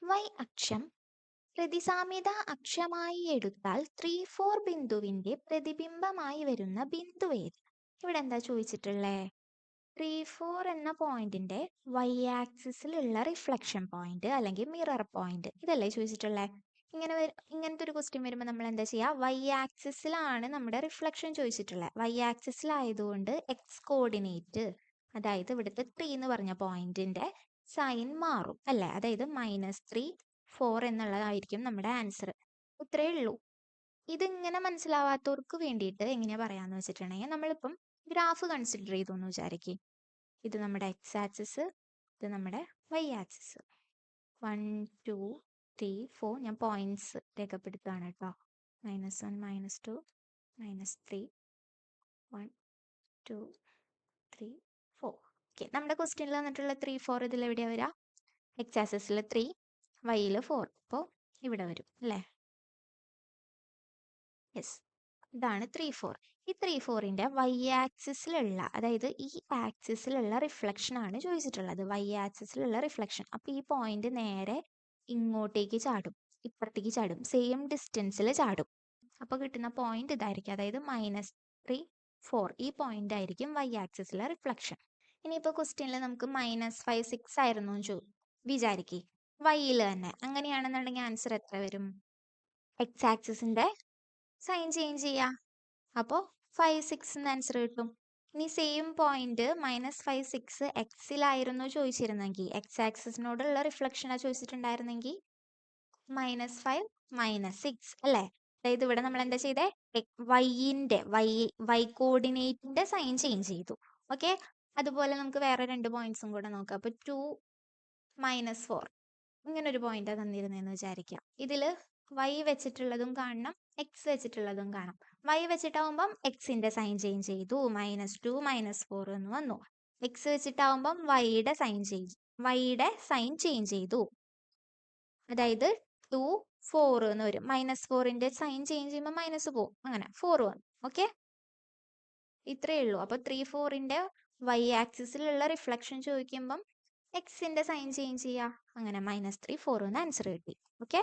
y അക്ഷം പ്രതിസാമ്യത അക്ഷമായി എടുത്താൽ 3, 4 ബിന്ദുവിന്റെ പ്രതിബിംബമായി വരുന്ന ബിന്ദു ഏത്? ഇവിടെ എന്താ ചോദിച്ചിട്ടുള്ളേ? 3, 4 എന്ന പോയിന്റിന്റെ y ആക്സിസിലുള്ള റിഫ്ലക്ഷൻ പോയിന്റ് അല്ലെങ്കിൽ മിറർ പോയിന്റ് ഇതല്ലേ ചോദിച്ചിട്ടുള്ളേ? ഇങ്ങനത്തെ ഒരു ക്വസ്റ്റ്യൻ വരുമ്പോൾ നമ്മൾ എന്താ ചെയ്യുക? y ആക്സിസിലാണ് നമ്മുടെ റിഫ്ലക്ഷൻ ചോദിച്ചിട്ടുള്ളത്. y ആക്സിസിലായതുകൊണ്ട് എക്സ് കോർഡിനേറ്റ്, അതായത് ഇവിടുത്തെ 3 എന്ന് പറഞ്ഞ പോയിന്റിന്റെ സൈൻ മാറും അല്ലേ? അതായത് -3, 4 എന്നുള്ളതായിരിക്കും നമ്മുടെ ആൻസർ. ഇത്രയേ ഉള്ളൂ. ഇതിങ്ങനെ മനസ്സിലാവാത്തവർക്ക് വേണ്ടിയിട്ട് എങ്ങനെയാ പറയാന്ന് വെച്ചിട്ടുണ്ടെങ്കിൽ, നമ്മളിപ്പം ഗ്രാഫ് കൺസിഡർ ചെയ്തു എന്ന് വിചാരിക്കും. ഇത് നമ്മുടെ എക്സ് ആക്സിസ്, ഇത് നമ്മുടെ വൈ ആക്സിസ്. 1, 2, 3, 4 ഞാൻ പോയിന്റ്സ് രേഖപ്പെടുത്തുകയാണ് കേട്ടോ. -1, -2, -3, 1, 2, 3, 4. ഓക്കെ, നമ്മുടെ ക്വസ്റ്റ്യനിൽ വന്നിട്ടുള്ള 3, 4 ഇതിൽ എവിടെയാ വരിക? എക്സ് ആക്സിസിൽ 3, വൈയിൽ 4. അപ്പോൾ ഇവിടെ വരും അല്ലേ? യെസ്, ഇതാണ് 3, 4. ഈ 3, 4ന്റെ വൈ ആക്സിസിലുള്ള, അതായത് ഈ ആക്സിസിലുള്ള റിഫ്ലക്ഷൻ ആണ് ചോദിച്ചിട്ടുള്ളത്. വൈ ആക്സിസിലുള്ള റിഫ്ലക്ഷൻ. അപ്പോൾ ഈ പോയിന്റ് നേരെ ഇങ്ങോട്ടേക്ക് ചാടും, ഇപ്പുറത്തേക്ക് ചാടും, സെയിം ഡിസ്റ്റൻസിൽ ചാടും. അപ്പോൾ കിട്ടുന്ന പോയിന്റ് ഇതായിരിക്കും, അതായത് -3, 4. ഈ പോയിന്റ് ആയിരിക്കും വൈ ആക്സിസിലെ റിഫ്ലക്ഷൻ. ഇനിയിപ്പോൾ ക്വസ്റ്റ്യനിൽ നമുക്ക് -5, 6 ആയിരുന്നു വിചാരിക്കേ, വൈയിൽ തന്നെ. അങ്ങനെയാണെന്നുണ്ടെങ്കിൽ ആൻസർ എത്ര വരും? എക്സ് ആക്സിസിന്റെ സൈൻ ചേഞ്ച് ചെയ്യാം, അപ്പോൾ 5, 6 എന്ന് ആൻസർ കിട്ടും. ഇനി സെയിം പോയിന്റ് -5, 6 എക്സിലായിരുന്നു ചോദിച്ചിരുന്നെങ്കിൽ, എക്സ് ആക്സിസിനോടുള്ള റിഫ്ലക്ഷനാണ് ചോദിച്ചിട്ടുണ്ടായിരുന്നെങ്കിൽ -5, -6 അല്ലേ? അതായത് ഇവിടെ നമ്മൾ എന്താ ചെയ്തേ? വൈ കോർഡിനേറ്റിന്റെ സൈൻ ചേഞ്ച് ചെയ്തു. ഓക്കെ, അതുപോലെ നമുക്ക് വേറെ 2 പോയിന്റ്സും കൂടെ നോക്കാം. അപ്പോൾ 2, -4 ഇങ്ങനൊരു പോയിന്റ് തന്നിരുന്നെന്ന് വിചാരിക്കാം. ഇതിൽ വൈ വെച്ചിട്ടുള്ളതും കാണണം, എക്സ് വെച്ചിട്ടുള്ളതും കാണാം. വൈ വെച്ചിട്ടാവുമ്പം എക്സിന്റെ സൈൻ ചേഞ്ച് ചെയ്തു, -2, -4 എന്ന് വന്നു. എക്സ് വെച്ചിട്ടാവുമ്പം വൈയുടെ സൈൻ ചേഞ്ച് ചെയ്തു, അതായത് 2, 4 എന്ന് വരും. -4ന്റെ സൈൻ ചേഞ്ച് ചെയ്യുമ്പോൾ മൈനസ് പോകും, അങ്ങനെ 4 വന്നു. ഓക്കെ, ഇത്രയേ ഉള്ളൂ. അപ്പോൾ 3, 4ന്റെ വൈ ആക്സിസിലുള്ള റിഫ്ലക്ഷൻ ചോദിക്കുമ്പം എക്സിന്റെ സൈൻ ചേഞ്ച് ചെയ്യുക, അങ്ങനെ -3, 4 എന്ന് ആൻസർ കിട്ടി. ഓക്കെ.